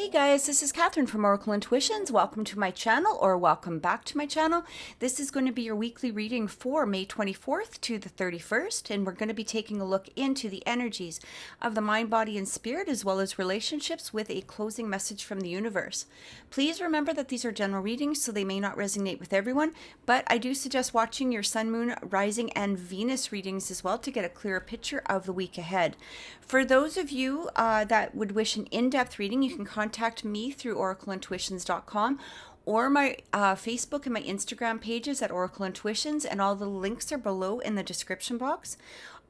Hey guys, this is Catherine from Oracle Intuitions. Welcome to my channel, or welcome back to my channel. This is going to be your weekly reading for May 24th to the 31st, and we're going to be taking a look into the energies of the mind, body, and spirit, as well as relationships, with a closing message from the universe. Please remember that these are general readings, so they may not resonate with everyone, but I do suggest watching your Sun, Moon, Rising, and Venus readings as well to get a clearer picture of the week ahead. For those of you that would wish an in-depth reading, you can contact me through oracleintuitions.com or my Facebook and my Instagram pages at Oracle Intuitions, and all the links are below in the description box.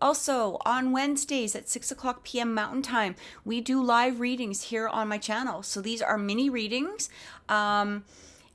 Also, on Wednesdays at 6 o'clock p.m. Mountain Time, we do live readings here on my channel. So these are mini readings. And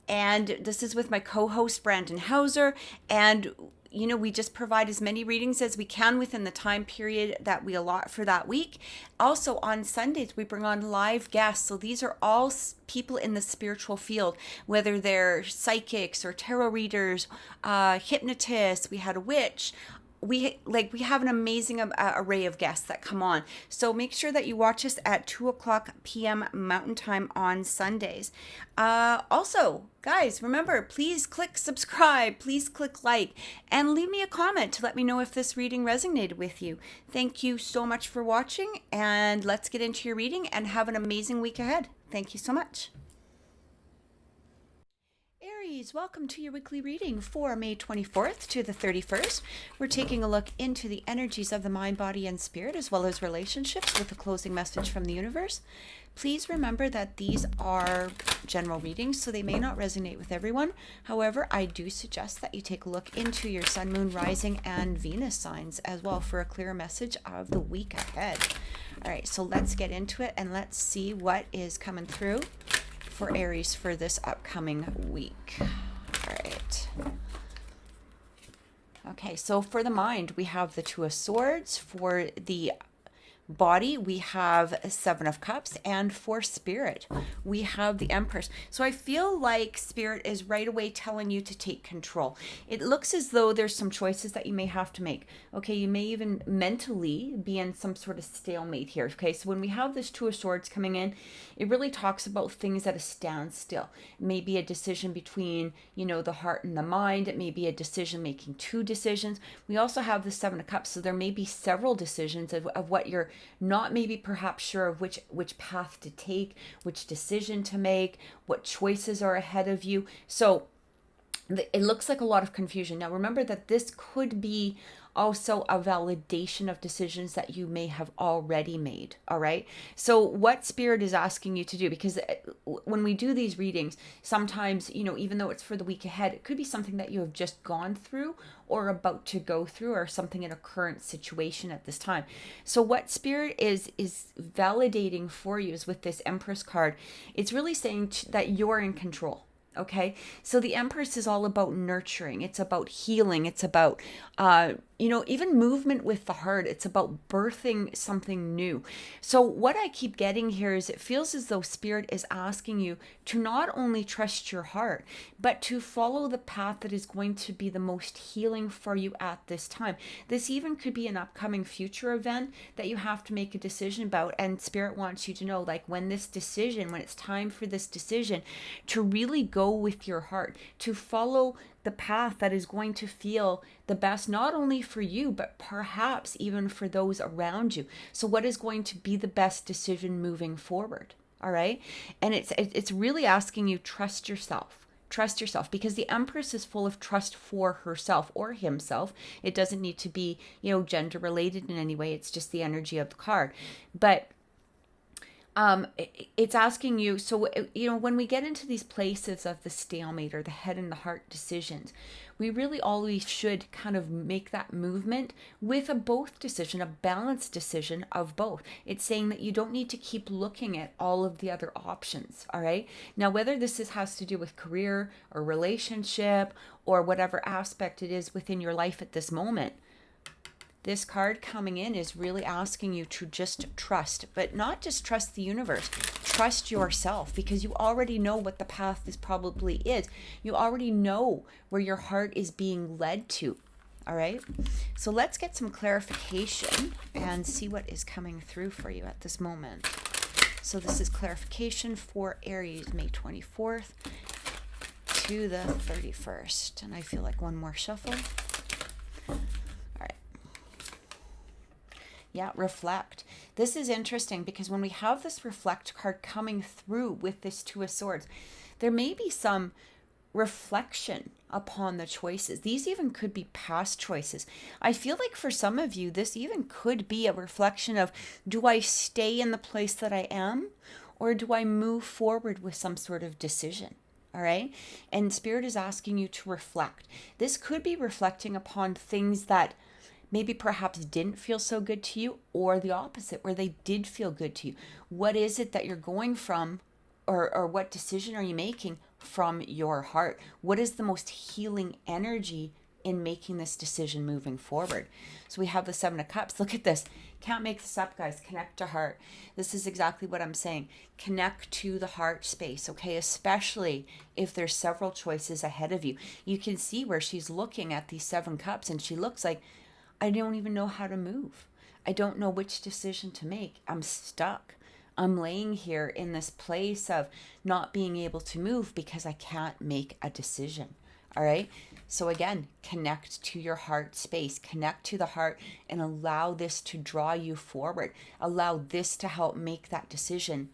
this is with my co-host Brandon Hauser, and you know, we just provide as many readings as we can within the time period that we allot for that week. Also, on Sundays, we bring on live guests. So these are all people in the spiritual field, whether they're psychics or tarot readers, hypnotists. We had a witch. We have an amazing array of guests that come on. So make sure that you watch us at 2 o'clock p.m. Mountain Time on Sundays. Also, guys, remember, please click subscribe, please click like, and leave me a comment to let me know if this reading resonated with you. Thank you so much for watching, and let's get into your reading and have an amazing week ahead. Thank you so much. Aries, welcome to your weekly reading for May 24th to the 31st. We're taking a look into the energies of the mind, body, and spirit, as well as relationships, with a closing message from the universe. Please remember that these are general readings, so they may not resonate with everyone. However, I do suggest that you take a look into your Sun, Moon, Rising, and Venus signs as well for a clearer message of the week ahead. All right, so let's get into it and let's see what is coming through for Aries for this upcoming week. All right. Okay, so for the mind, we have the Two of Swords. For the body, we have Seven of Cups, and for spirit, we have the Empress. So I feel like spirit is right away telling you to take control. It looks as though there's some choices that you may have to make. Okay, you may even mentally be in some sort of stalemate here. Okay, so when we have this Two of Swords coming in, it really talks about things at a standstill. It may be a decision between, you know, the heart and the mind. It may be a decision making two decisions. We also have the Seven of Cups, so there may be several decisions of what you're not maybe perhaps sure of which path to take, which decision to make, what choices are ahead of you. So it looks like a lot of confusion. Now remember that this could be also a validation of decisions that you may have already made. All right. So what spirit is asking you to do, because when we do these readings, sometimes, you know, even though it's for the week ahead, it could be something that you have just gone through or about to go through, or something in a current situation at this time. So what spirit is validating for you is with this Empress card, it's really saying that you're in control. Okay, so the Empress is all about nurturing. It's about healing. It's about, you know, even movement with the heart. It's about birthing something new. So what I keep getting here is it feels as though spirit is asking you to not only trust your heart, but to follow the path that is going to be the most healing for you at this time. This even could be an upcoming future event that you have to make a decision about. And spirit wants you to know, like, when it's time for this decision, to really go with your heart, to follow the path that is going to feel the best, not only for you, but perhaps even for those around you. So what is going to be the best decision moving forward? All right. And it's really asking you, trust yourself. Trust yourself, because the Empress is full of trust for herself or himself. It doesn't need to be, you know, gender related in any way. It's just the energy of the card. But it's asking you, so, you know, when we get into these places of the stalemate or the head and the heart decisions, we really always should kind of make that movement with a both decision, a balanced decision of both. It's saying that you don't need to keep looking at all of the other options. All right. Now, whether this has to do with career or relationship or whatever aspect it is within your life at this moment, this card coming in is really asking you to just trust, but not just trust the universe, trust yourself, because you already know what the path is probably is. You already know where your heart is being led to. All right. So let's get some clarification and see what is coming through for you at this moment. So this is clarification for Aries, May 24th to the 31st. And I feel like one more shuffle. All right. Yeah, reflect. This is interesting because when we have this reflect card coming through with this Two of Swords, there may be some reflection upon the choices. These even could be past choices. I feel like for some of you, this even could be a reflection of, do I stay in the place that I am, or do I move forward with some sort of decision? All right. And Spirit is asking you to reflect. This could be reflecting upon things that maybe perhaps didn't feel so good to you, or the opposite, where they did feel good to you. What is it that you're going from, or what decision are you making from your heart? What is the most healing energy in making this decision moving forward? So we have the Seven of Cups. Look at this. Can't make this up, guys. Connect to heart. This is exactly what I'm saying. Connect to the heart space, okay? Especially if there's several choices ahead of you. You can see where she's looking at these Seven Cups and she looks like, I don't even know how to move. I don't know which decision to make. I'm stuck. I'm laying here in this place of not being able to move because I can't make a decision. All right. So again, connect to your heart space, connect to the heart, and allow this to draw you forward. Allow this to help make that decision,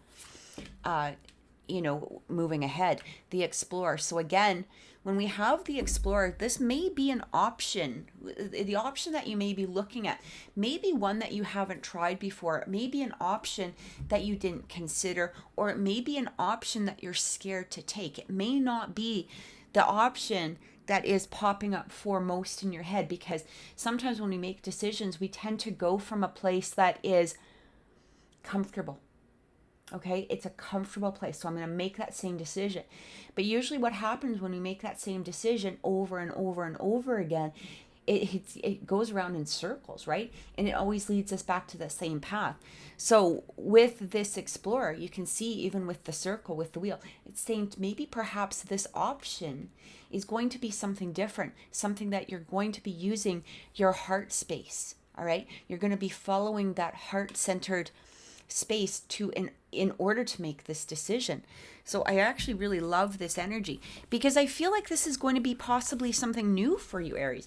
moving ahead. The Explorer. So again, when we have the Explorer, this may be an option. The option that you may be looking at may be one that you haven't tried before. It may be an option that you didn't consider, or it may be an option that you're scared to take. It may not be the option that is popping up foremost in your head, because sometimes when we make decisions, we tend to go from a place that is comfortable. Okay, it's a comfortable place. So I'm going to make that same decision. But usually what happens when we make that same decision over and over and over again, it goes around in circles, right? And it always leads us back to the same path. So with this Explorer, you can see even with the circle, with the wheel, it's saying maybe perhaps this option is going to be something different, something that you're going to be using your heart space, all right? You're going to be following that heart-centered space in order to make this decision. So I actually really love this energy, because I feel like this is going to be possibly something new for you, Aries.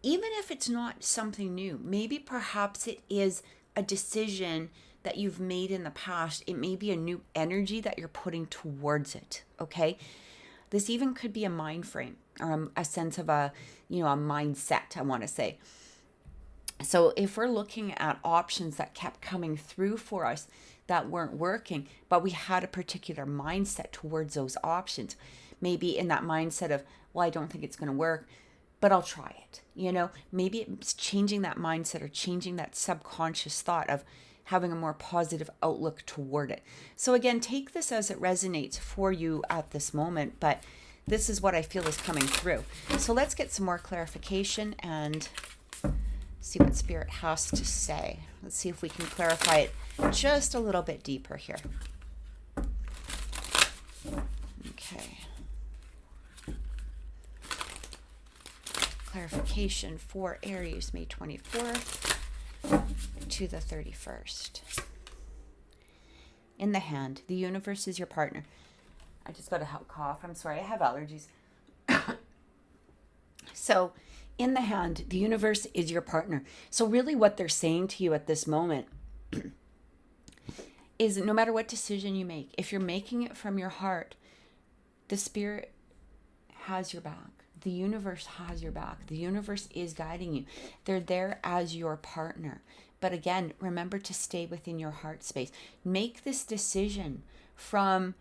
Even if it's not something new, maybe perhaps it is a decision that you've made in the past. It may be a new energy that you're putting towards it, okay? This even could be a mind frame, or a sense of a mindset, I want to say. So if we're looking at options that kept coming through for us that weren't working, but we had a particular mindset towards those options, maybe in that mindset of, well, I don't think it's going to work, but I'll try it. Maybe it's changing that mindset, or changing that subconscious thought of having a more positive outlook toward it. So again, take this as it resonates for you at this moment, but this is what I feel is coming through. So let's get some more clarification and see what Spirit has to say. Let's see if we can clarify it just a little bit deeper here. Okay. Clarification for Aries, May 24th to the 31st. In the hand, the universe is your partner. I just got a cough. I'm sorry, I have allergies. So, in the hand, the universe is your partner. So really what they're saying to you at this moment is, no matter what decision you make, if you're making it from your heart, the Spirit has your back. The universe has your back. The universe is guiding you. They're there as your partner. But again, remember to stay within your heart space. Make this decision from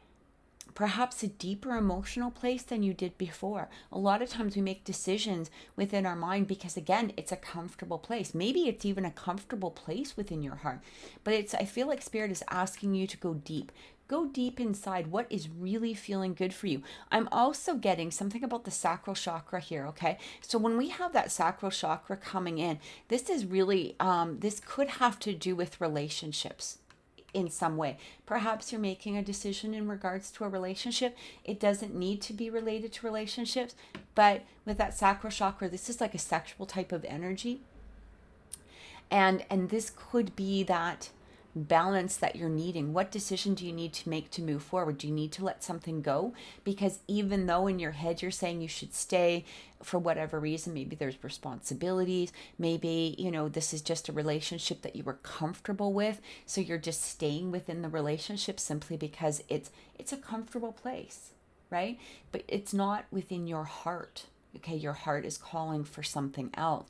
perhaps a deeper emotional place than you did before. A lot of times we make decisions within our mind because, again, it's a comfortable place. Maybe it's even a comfortable place within your heart. But I feel like Spirit is asking you to go deep. Go deep inside what is really feeling good for you. I'm also getting something about the sacral chakra here, okay? So when we have that sacral chakra coming in, this is really, this could have to do with relationships in some way. Perhaps you're making a decision in regards to a relationship. It doesn't need to be related to relationships, but with that sacral chakra, this is like a sexual type of energy. And this could be that balance that you're needing. What decision do you need to make to move forward? Do you need to let something go? Because even though in your head you're saying you should stay for whatever reason, maybe there's responsibilities, maybe, you know, this is just a relationship that you were comfortable with, so you're just staying within the relationship simply because it's a comfortable place, right? But it's not within your heart. Okay, your heart is calling for something else.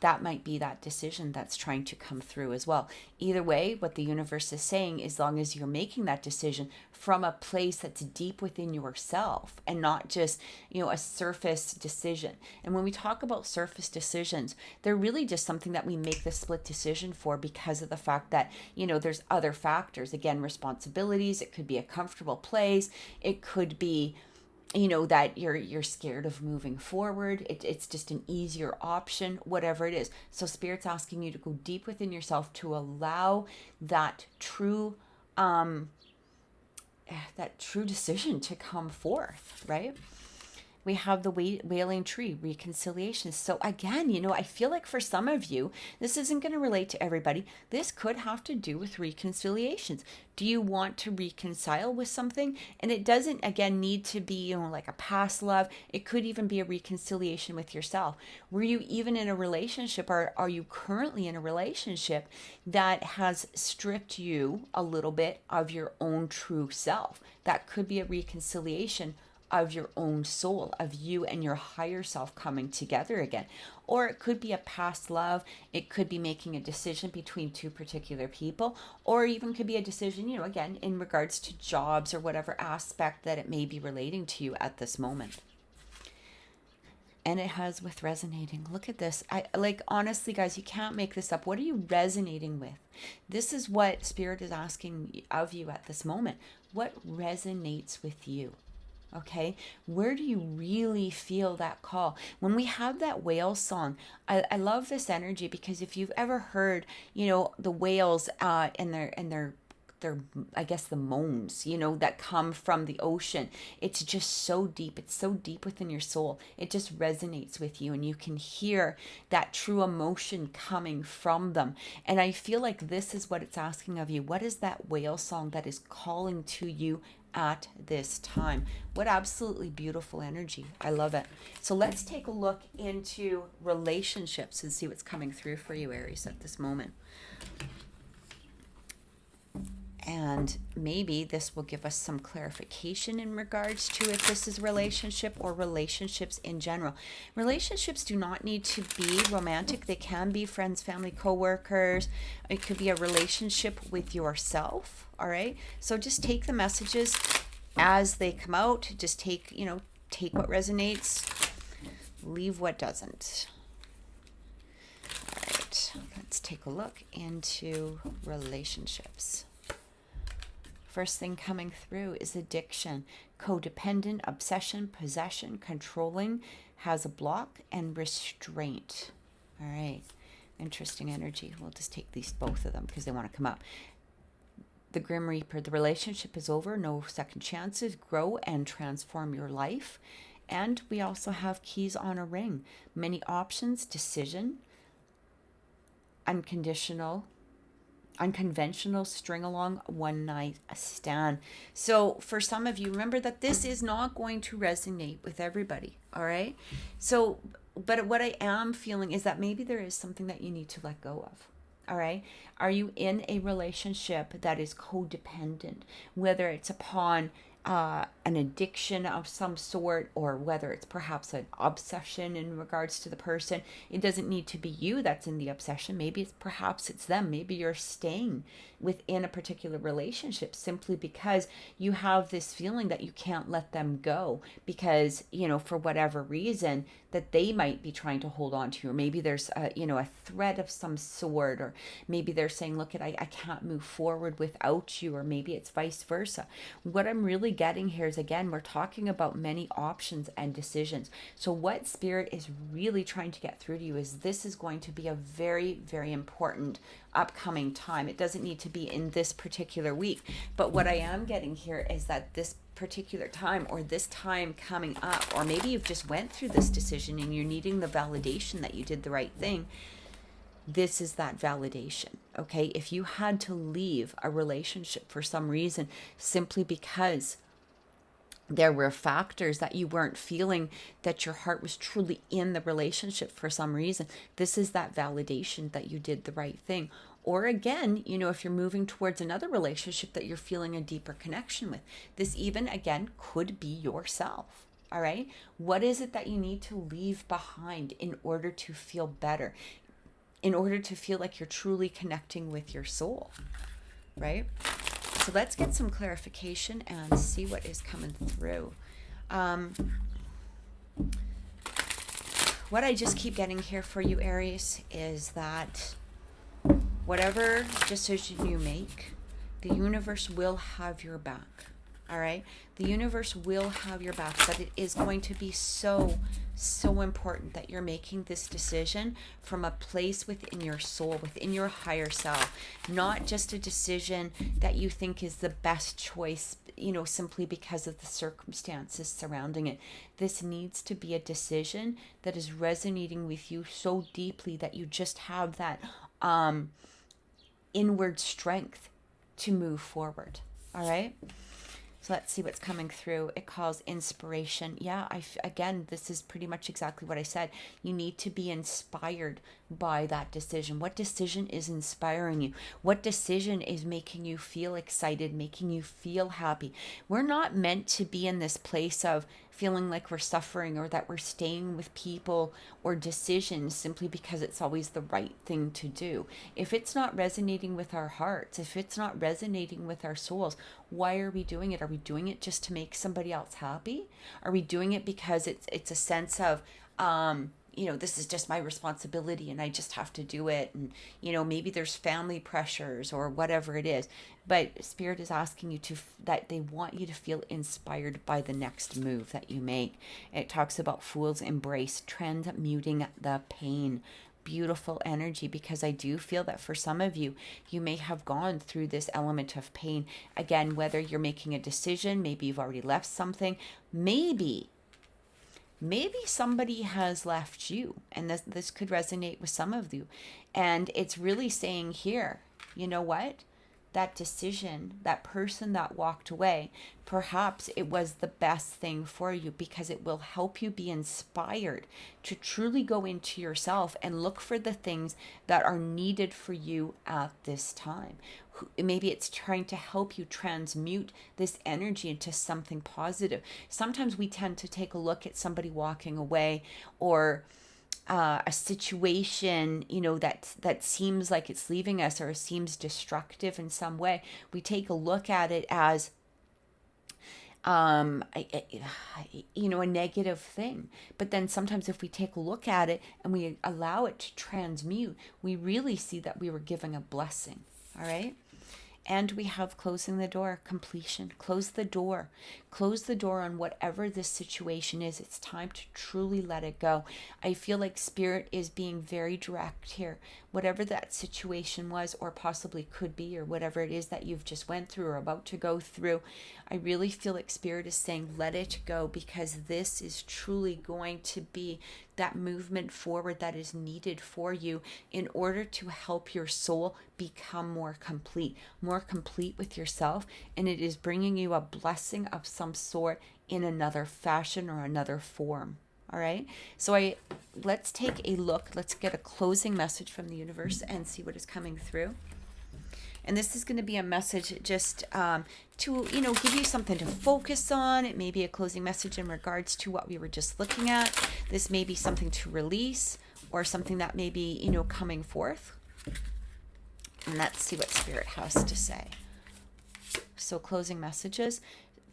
That might be that decision that's trying to come through as well. Either way, what the universe is saying, as long as you're making that decision from a place that's deep within yourself and not just, you know, a surface decision. And when we talk about surface decisions, they're really just something that we make the split decision for because of the fact that, you know, there's other factors. Again, responsibilities. It could be a comfortable place. It could be, you know, that you're scared of moving forward. It's just an easier option, whatever it is. So Spirit's asking you to go deep within yourself to allow that true decision to come forth, right? We have the wailing tree, reconciliation. So again, you know, I feel like for some of you, this isn't going to relate to everybody. This could have to do with reconciliations. Do you want to reconcile with something? And it doesn't, again, need to be, you know, like a past love. It could even be a reconciliation with yourself. Were you even in a relationship, or are you currently in a relationship that has stripped you a little bit of your own true self? That could be a reconciliation of your own soul, of you and your higher self coming together again. Or it could be a past love. It could be making a decision between two particular people, or even could be a decision, you know, again, in regards to jobs or whatever aspect that it may be relating to you at this moment. And it has with resonating. Look at this. I like, honestly, guys, you can't make this up. What are you resonating with? This is what Spirit is asking of you at this moment. What resonates with you? Okay, where do you really feel that call? When we have that whale song, I love this energy, because if you've ever heard, you know, the whales and their I guess the moans, you know, that come from the ocean, it's just so deep. It's so deep within your soul. It just resonates with you, and you can hear that true emotion coming from them. And I feel like this is what it's asking of you. What is that whale song that is calling to you at this time? What absolutely beautiful energy. I love it. So let's take a look into relationships and see what's coming through for you, Aries, at this moment. And maybe this will give us some clarification in regards to if this is relationship or relationships in general. Relationships do not need to be romantic. They can be friends, family, co-workers. It could be a relationship with yourself. All right. So just take the messages as they come out. Just take what resonates, leave what doesn't. All right. Let's take a look into relationships. First thing coming through is addiction, codependent, obsession, possession, controlling, has a block, and restraint. All right. Interesting energy. We'll just take both of them because they want to come up. The Grim Reaper, the relationship is over, no second chances, grow and transform your life. And we also have keys on a ring, many options, decision, unconventional, string along, one night stand. So for some of you, remember that this is not going to resonate with everybody. All right. So, but what I am feeling is that maybe there is something that you need to let go of. All right. Are you in a relationship that is codependent, whether it's upon an addiction of some sort, or whether it's perhaps an obsession in regards to the person? It doesn't need to be you that's in the obsession. Maybe perhaps it's them. Maybe you're staying within a particular relationship simply because you have this feeling that you can't let them go because, you know, for whatever reason that they might be trying to hold on to, or maybe there's a threat of some sort, or maybe they're saying, look, I can't move forward without you, or maybe it's vice versa. What I'm really getting here is, again, we're talking about many options and decisions. So what Spirit is really trying to get through to you is this is going to be a very, very important upcoming time. It doesn't need to be in this particular week, but what I am getting here is that this particular time, or this time coming up, or maybe you've just went through this decision and you're needing the validation that you did the right thing. this is that validation. Okay, if you had to leave a relationship for some reason simply because there were factors that you weren't feeling, that your heart was truly in the relationship for some reason, this is that validation that you did the right thing. Or again, if you're moving towards another relationship that you're feeling a deeper connection with, this even again could be yourself. All right. What is it that you need to leave behind in order to feel better, in order to feel like you're truly connecting with your soul? Right. So let's get some clarification and see what is coming through. What I just keep getting here for you, Aries, is that whatever decision you make, the universe will have your back. All right? The universe will have your back, but it is going to be so important that you're making this decision from a place within your soul, within your higher self, not just a decision that you think is the best choice, simply because of the circumstances surrounding it. This needs to be a decision that is resonating with you so deeply that you just have that inward strength to move forward. All right? So let's see what's coming through. It calls inspiration. Yeah, again, this is pretty much exactly what I said. You need to be inspired by that decision. What decision is inspiring you? What decision is making you feel excited, making you feel happy? We're not meant to be in this place of feeling like we're suffering, or that we're staying with people or decisions simply because it's always the right thing to do. If it's not resonating with our hearts, if it's not resonating with our souls, why are we doing it? Are we doing it just to make somebody else happy? Are we doing it because it's a sense of this is just my responsibility and I just have to do it, and maybe there's family pressures or whatever it is, but Spirit is asking you that they want you to feel inspired by the next move that you make. It talks about fool's embrace, transmuting the pain. Beautiful energy, because I do feel that for some of you, you may have gone through this element of pain. Again, whether you're making a decision, maybe you've already left something, maybe somebody has left you, and this could resonate with some of you. And it's really saying here, you know what? That decision, that person that walked away, perhaps it was the best thing for you, because it will help you be inspired to truly go into yourself and look for the things that are needed for you at this time. Maybe it's trying to help you transmute this energy into something positive. Sometimes we tend to take a look at somebody walking away, or a situation, that seems like it's leaving us, or seems destructive in some way. We take a look at it as a negative thing. But then sometimes if we take a look at it and we allow it to transmute, we really see that we were given a blessing. All right? And we have closing the door, completion. Close the door. Close the door on whatever this situation is. It's time to truly let it go. I feel like Spirit is being very direct here. Whatever that situation was, or possibly could be, or whatever it is that you've just went through or about to go through, I really feel like Spirit is saying, let it go, because this is truly going to be that movement forward that is needed for you in order to help your soul become more complete with yourself. And it is bringing you a blessing of some sort in another fashion or another form. All right. So let's take a look. Let's get a closing message from the universe and see what is coming through. And this is going to be a message just to, give you something to focus on. It may be a closing message in regards to what we were just looking at. This may be something to release, or something that may be, coming forth. And let's see what Spirit has to say. So closing messages.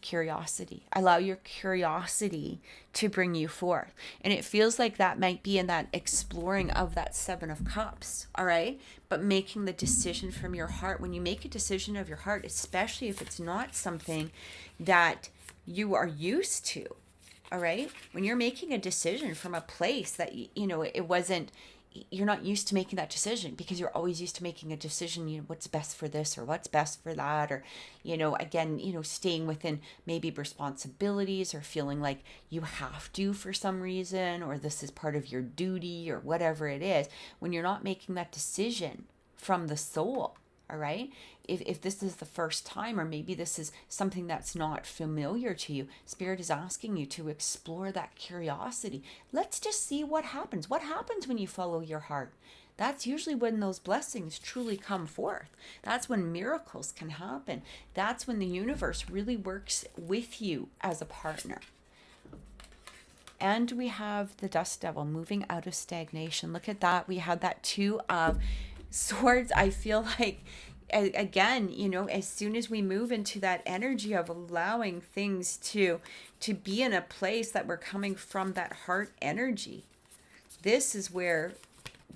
Curiosity. Allow your curiosity to bring you forth. And it feels like that might be in that exploring of that Seven of Cups. All right. But making the decision from your heart. When you make a decision of your heart, especially if it's not something that you are used to. All right. When you're making a decision from a place that, it wasn't, you're not used to making that decision because you're always used to making a decision, what's best for this or what's best for that, or, again, staying within maybe responsibilities or feeling like you have to for some reason, or this is part of your duty or whatever it is, when you're not making that decision from the soul. All right. If this is the first time, or maybe this is something that's not familiar to you, Spirit is asking you to explore that curiosity. Let's just see what happens. What happens when you follow your heart? That's usually when those blessings truly come forth. That's when miracles can happen. That's when the universe really works with you as a partner. And we have the Dust Devil moving out of stagnation. Look at that. We had that Two of Swords. I feel like, again, as soon as we move into that energy of allowing things to be in a place that we're coming from that heart energy, this is where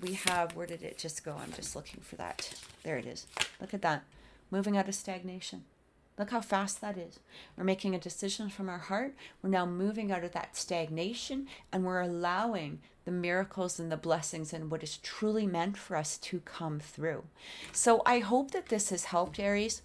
we have, where did it just go? I'm just looking for that. There it is. Look at that. Moving out of stagnation. Look how fast that is. We're making a decision from our heart. We're now moving out of that stagnation, and we're allowing the miracles and the blessings and what is truly meant for us to come through. So I hope that this has helped, Aries.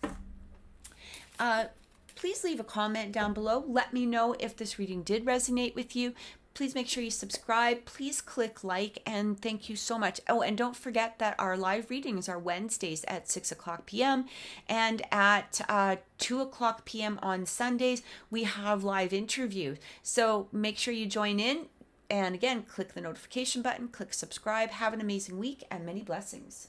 Please leave a comment down below. Let me know if this reading did resonate with you. Please make sure you subscribe. Please click like, and thank you so much. Oh, and don't forget that our live readings are Wednesdays at 6 o'clock p.m. and at 2 o'clock p.m. on Sundays, we have live interviews. So make sure you join in. And again, click the notification button, click subscribe. Have an amazing week and many blessings.